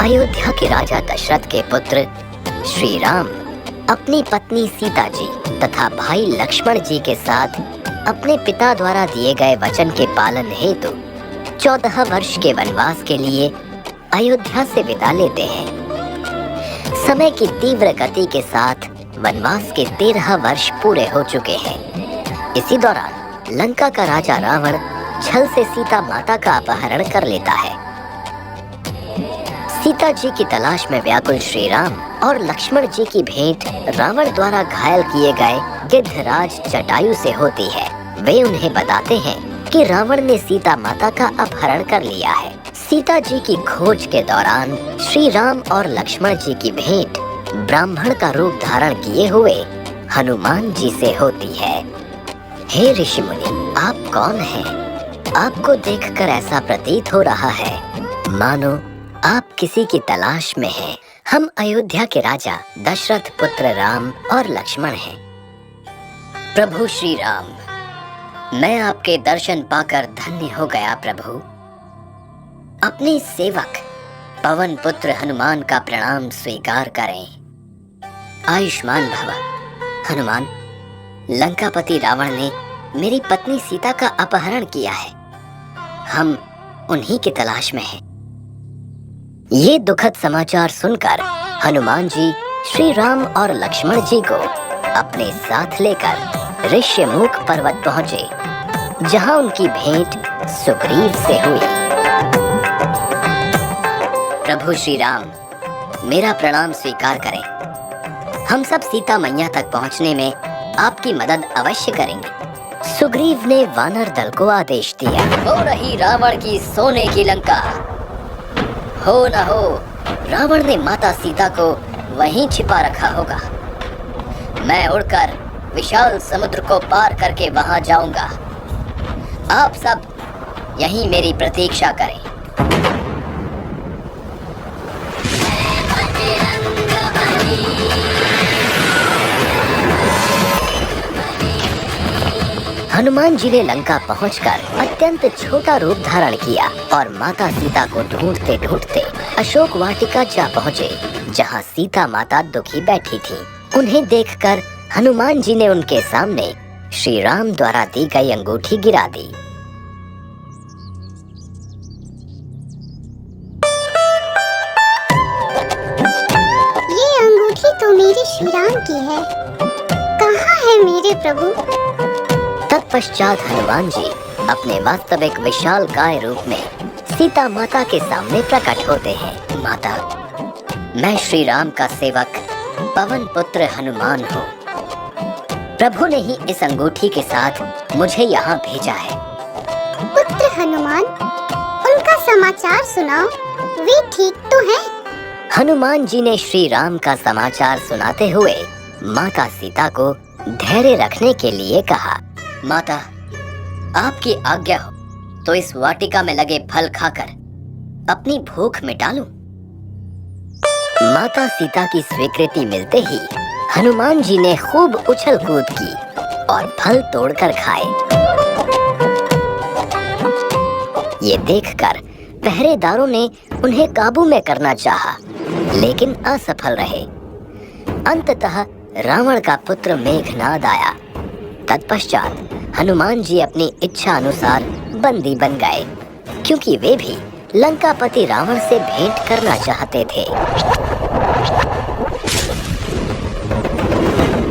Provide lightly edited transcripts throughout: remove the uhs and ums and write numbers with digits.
अयोध्या के राजा दशरथ के पुत्र श्री राम अपनी पत्नी सीता जी तथा भाई लक्ष्मण जी के साथ अपने पिता द्वारा दिए गए वचन के पालन हेतु 14 वर्ष के वनवास के लिए अयोध्या से विदा लेते हैं। समय की तीव्र गति के साथ वनवास के 13 वर्ष पूरे हो चुके हैं। इसी दौरान लंका का राजा रावण छल से सीता माता का अपहरण कर लेता है। सीता जी की तलाश में व्याकुल श्री राम और लक्ष्मण जी की भेंट रावण द्वारा घायल किए गए गिद्धराज जटायु से होती है। वे उन्हें बताते हैं कि रावण ने सीता माता का अपहरण कर लिया है। सीता जी की खोज के दौरान श्री राम और लक्ष्मण जी की भेंट ब्राह्मण का रूप धारण किए हुए हनुमान जी से होती है। हे ऋषि मुनि, आप कौन हैं? आपको देखकर ऐसा प्रतीत हो रहा है मानो आप किसी की तलाश में हैं। हम अयोध्या के राजा दशरथ पुत्र राम और लक्ष्मण हैं। प्रभु श्री राम, मैं आपके दर्शन पाकर धन्य हो गया प्रभु। अपने सेवक पवन पुत्र हनुमान का प्रणाम स्वीकार करें। आयुष्मान भव। हनुमान, लंकापति रावण ने मेरी पत्नी सीता का अपहरण किया है। हम उन्हीं की तलाश में हैं। ये दुखद समाचार सुनकर हनुमान जी श्री राम और लक्ष्मण जी को अपने साथ लेकर ऋष्यमुख पर्वत पहुंचे, जहां उनकी भेंट सुग्रीव से हुई। प्रभु श्री राम, मेरा प्रणाम स्वीकार करें। हम सब सीता मैया तक पहुंचने में आपकी मदद अवश्य करेंगे। सुग्रीव ने वानर दल को आदेश दिया। हो रही रावण की सोने की लंका। हो न हो, रावण ने माता सीता को वहीं छिपा रखा होगा। मैं उड़कर विशाल समुद्र को पार करके वहां जाऊंगा। आप सब यहीं मेरी प्रतीक्षा करें। हनुमान जी ने लंका पहुंचकर अत्यंत छोटा रूप धारण किया और माता सीता को ढूंढते ढूंढते अशोक वाटिका जा पहुंचे, जहां सीता माता दुखी बैठी थी। उन्हें देखकर हनुमान जी ने उनके सामने श्री राम द्वारा दी गई अंगूठी गिरा दी। ये अंगूठी तो मेरे श्री राम की है। कहाँ है मेरे प्रभु? तत्पश्चात हनुमान जी अपने वास्तविक विशालकाय रूप में सीता माता के सामने प्रकट होते हैं। माता, मैं श्री राम का सेवक पवन पुत्र हनुमान हूँ। प्रभु ने ही इस अंगूठी के साथ मुझे यहाँ भेजा है। पुत्र हनुमान, उनका समाचार सुनाओ। वे ठीक तो हैं? हनुमान जी ने श्री राम का समाचार सुनाते हुए माता सीता को धैर्य रखने के लिए कहा। माता, आपकी आज्ञा हो तो इस वाटिका में लगे फल खाकर अपनी भूख मिटा लूं। माता सीता की स्वीकृति मिलते ही हनुमान जी ने खूब उछल कूद की और फल तोड़कर खाए। ये देखकर पहरेदारों ने उन्हें काबू में करना चाहा, लेकिन असफल रहे। अंततः रावण का पुत्र मेघनाद आया। तत्पश्चात हनुमान जी अपनी इच्छा अनुसार बंदी बन गए, क्योंकि वे भी लंकापति रावण से भेंट करना चाहते थे।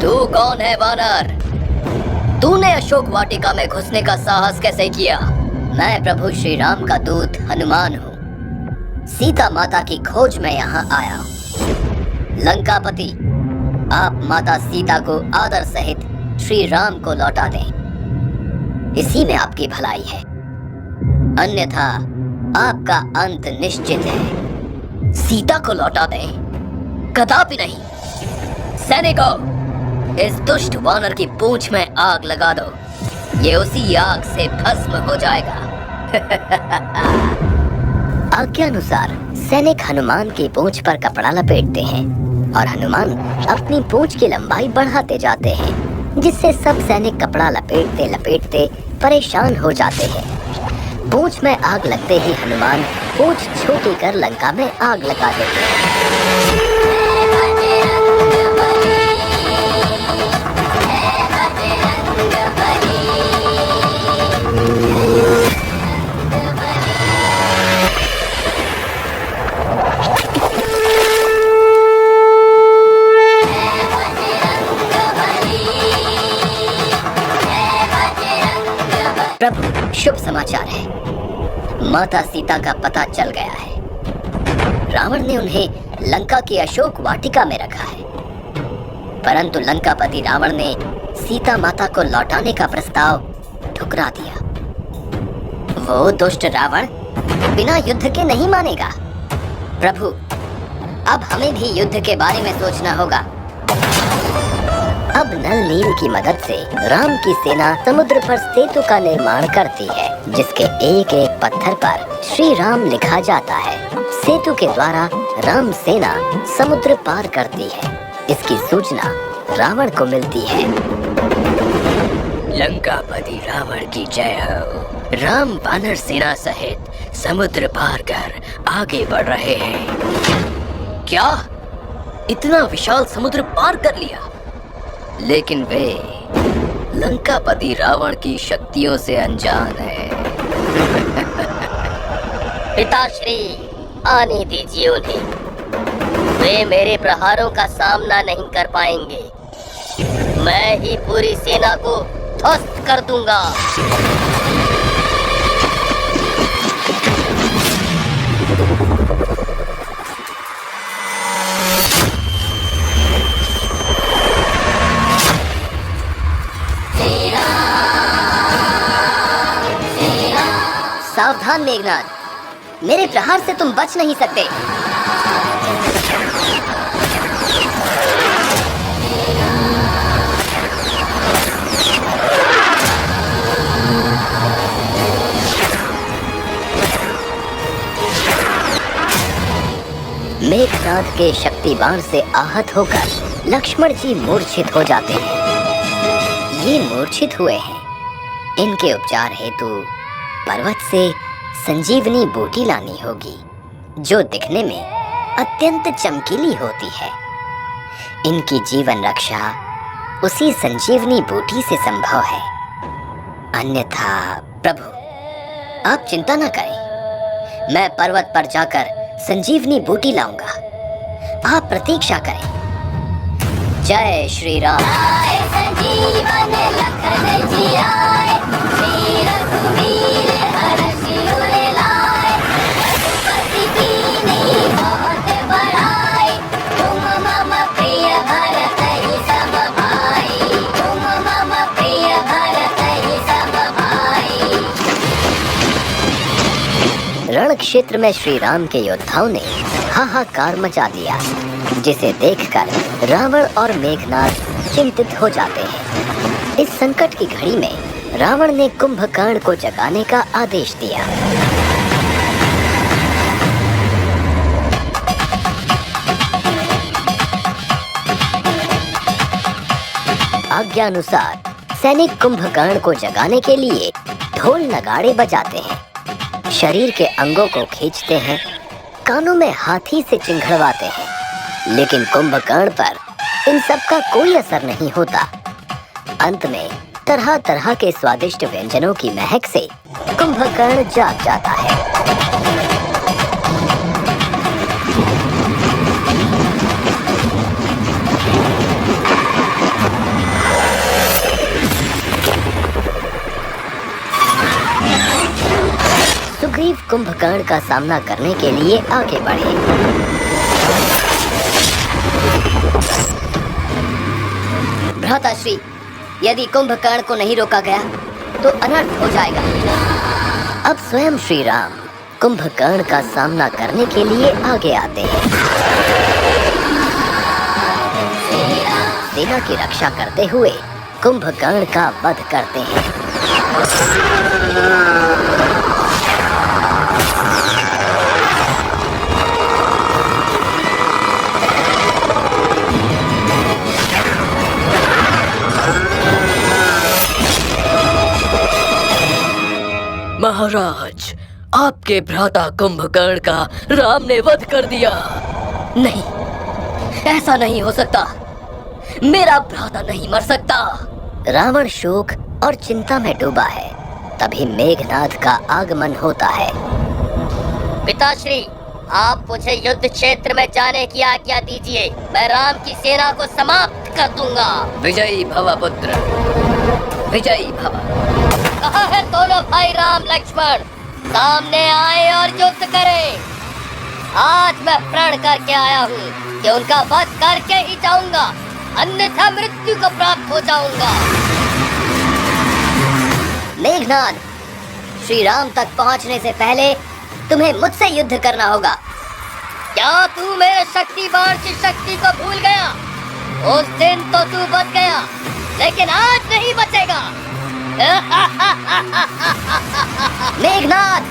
तू कौन है वानर? तूने अशोक वाटिका में घुसने का साहस कैसे किया? मैं प्रभु श्री राम का दूत हनुमान हूँ। सीता माता की खोज में यहाँ आया हूँ। लंकापति, आप माता सीता को आदर सहित श्री राम को लौटा दें। इसी में आपकी भलाई है, अन्यथा आपका अंत निश्चित है। सीता को लौटा दें? कदापि नहीं। सैनिकों, इस दुष्ट वानर की पूंछ में आग लगा दो। ये उसी आग से भस्म हो जाएगा। आज्ञानुसार सैनिक हनुमान की पूंछ पर कपड़ा लपेटते हैं और हनुमान अपनी पूंछ की लंबाई बढ़ाते जाते हैं, जिससे सब सैनिक कपड़ा लपेटते लपेटते परेशान हो जाते हैं। पूंछ में आग लगते ही हनुमान पूंछ छोटी कर लंका में आग लगा देते हैं। प्रभु, शुभ समाचार है। माता सीता का पता चल गया है। रावण ने उन्हें लंका की अशोक वाटिका में रखा है, परंतु लंकापति रावण ने सीता माता को लौटाने का प्रस्ताव ठुकरा दिया। वो दुष्ट रावण बिना युद्ध के नहीं मानेगा। प्रभु, अब हमें भी युद्ध के बारे में सोचना होगा। अब नल नील की मदद से राम की सेना समुद्र पर सेतु का निर्माण करती है, जिसके एक एक पत्थर पर श्री राम लिखा जाता है। सेतु के द्वारा राम सेना समुद्र पार करती है। इसकी सूचना रावण को मिलती है। लंकापति रावण की जय हो। राम वानर सेना सहित समुद्र पार कर आगे बढ़ रहे हैं। क्या इतना विशाल समुद्र पार कर लिया? लेकिन वे लंकापति रावण की शक्तियों से अनजान है। पिताश्री, आने दीजिए उन्हें। वे मेरे प्रहारों का सामना नहीं कर पाएंगे। मैं ही पूरी सेना को ध्वस्त कर दूंगा। सावधान मेघनाद, मेरे प्रहार से तुम बच नहीं सकते। मेघनाद के शक्ति बाण से आहत होकर लक्ष्मण जी मूर्छित हो जाते हैं। ये मूर्छित हुए हैं, इनके उपचार हेतु पर्वत से संजीवनी बूटी लानी होगी, जो दिखने में अत्यंत चमकीली होती है। इनकी जीवन रक्षा उसी संजीवनी बूटी से संभव है। अन्यथा प्रभु, आप चिंता न करें, मैं पर्वत पर जाकर संजीवनी बूटी लाऊंगा। आप प्रतीक्षा करें। जय श्री राम। संजीवन लखन जियाए, श्री रघुवीर हरषि उर लाए। रघुपति कीन्ही बहुत बड़ाई, तुम मम प्रिय भरतहि सब भाई। तुम मम प्रिय भरतहि सब भाई। रण क्षेत्र में श्री राम के योद्धाओं ने हाहाकार मचा दिया, जिसे देखकर रावण और मेघनाद चिंतित हो जाते हैं। इस संकट की घड़ी में रावण ने कुंभकर्ण को जगाने का आदेश दिया। आज्ञानुसार सैनिक कुंभकर्ण को जगाने के लिए ढोल नगाड़े बजाते हैं, शरीर के अंगों को खींचते हैं, कानों में हाथी से चिंघड़वाते हैं, लेकिन कुंभकर्ण पर इन सब का कोई असर नहीं होता। अंत में तरह तरह के स्वादिष्ट व्यंजनों की महक से कुंभकर्ण जाग जाता है। सुग्रीव कुंभकर्ण का सामना करने के लिए आगे बढ़े। भ्राताश्री, यदि कुंभकर्ण को नहीं रोका गया तो अनर्थ हो जाएगा। अब स्वयं श्री राम कुंभकर्ण का सामना करने के लिए आगे आते हैं। सेना की रक्षा करते हुए कुंभकर्ण का वध करते हैं। महाराज, आपके भ्राता कुंभकर्ण का राम ने वध कर दिया। नहीं, ऐसा नहीं हो सकता। मेरा भ्राता नहीं मर सकता। रावण शोक और चिंता में डूबा है। तभी मेघनाद का आगमन होता है। पिताश्री, आप मुझे युद्ध क्षेत्र में जाने की आज्ञा दीजिए। मैं राम की सेना को समाप्त कर दूंगा। विजयी भव पुत्र, विजयी भव। कहाँ है दोनों भाई राम लक्ष्मण? सामने आए और युद्ध करें। आज मैं प्रण करके आया हूँ कि उनका वध करके ही जाऊंगा, अन्यथा मृत्यु को प्राप्त हो जाऊंगा। मेघनाद, श्री राम तक पहुंचने से पहले तुम्हें मुझसे युद्ध करना होगा। क्या तू मेरे शक्तिवान की शक्ति को भूल गया? उस दिन तो तू बच गया, लेकिन आज नहीं बचेगा। मेघनाद,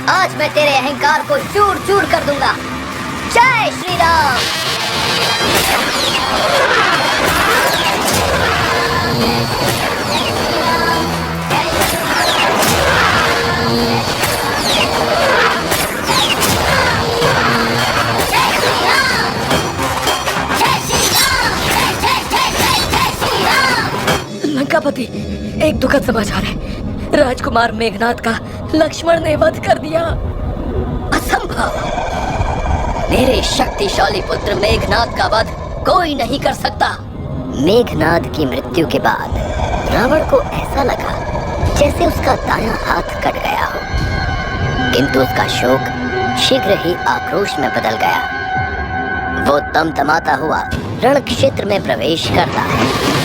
आज मैं तेरे अहंकार को चूर चूर कर दूंगा। जय श्री राम। लंकापति, एक दुखद समाचार है। राजकुमार मेघनाद का लक्ष्मण ने वध कर दिया। असंभव! मेरे शक्तिशाली पुत्र मेघनाद का वध कोई नहीं कर सकता। मेघनाद की मृत्यु के बाद रावण को ऐसा लगा जैसे उसका दायां हाथ कट गया हो, किंतु उसका शोक शीघ्र ही आक्रोश में बदल गया। वो तमतमाता हुआ रण क्षेत्र में प्रवेश करता है।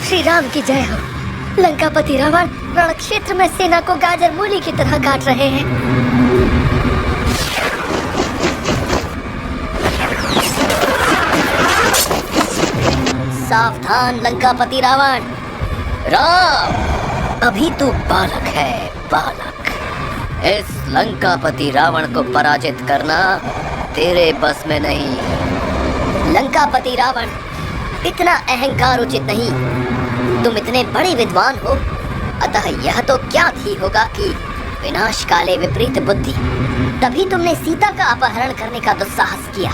श्री राम की जय हो। लंकापति रावण रण क्षेत्र में सेना को गाजर मूली की तरह काट रहे हैं। सावधान लंकापति रावण। राम, अभी तू बालक है, बालक। इस लंकापति रावण को पराजित करना तेरे बस में नहीं। लंकापति रावण, इतना अहंकार उचित नहीं। तुम इतने बड़े विद्वान हो, अतः यह तो क्या ही होगा कि विनाश काले विपरीत बुद्धि। तभी तुमने सीता का अपहरण करने का दुस्साहस किया।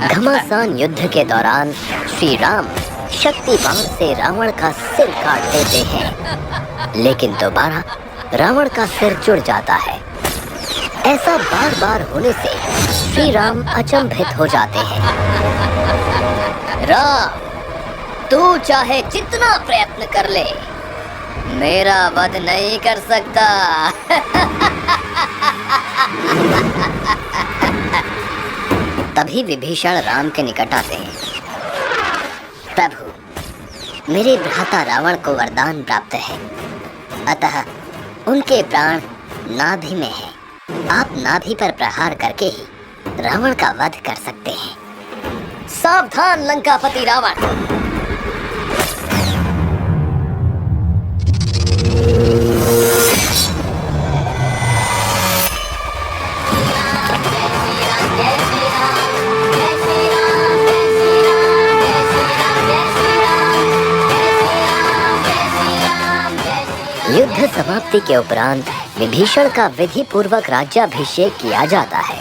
घमासान युद्ध के दौरान श्री राम शक्ति बाण से रावण का सिर काट देते हैं, लेकिन दोबारा रावण का सिर जुड़ जाता है। ऐसा बार बार होने से श्री राम अचंभित हो जाते हैं। राम, तू चाहे जितना प्रयत्न कर ले, मेरा वध नहीं कर सकता। तभी विभीषण राम के निकट आते हैं। प्रभु, मेरे भ्राता रावण को वरदान प्राप्त है, अतः उनके प्राण नाभि में है। आप नाभि पर प्रहार करके ही रावण का वध कर सकते हैं। सावधान लंकापति रावण। युद्ध समाप्ति के उपरांत विभीषण का विधि पूर्वक राज्याभिषेक किया जाता है।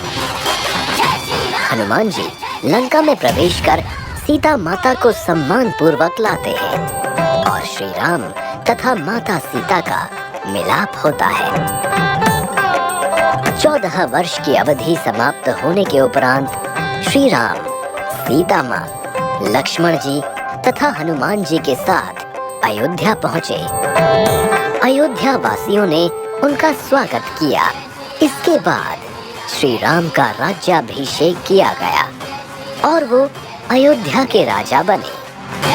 हनुमान जी लंका में प्रवेश कर सीता माता को सम्मान पूर्वक लाते हैं और श्री राम तथा माता सीता का मिलाप होता है। 14 वर्ष की अवधि समाप्त होने के उपरांत श्री राम, सीता माँ, लक्ष्मण जी तथा हनुमान जी के साथ अयोध्या पहुँचे। अयोध्या वासियों ने उनका स्वागत किया। इसके बाद श्री राम का राज्याभिषेक किया गया और वो अयोध्या के राजा बने।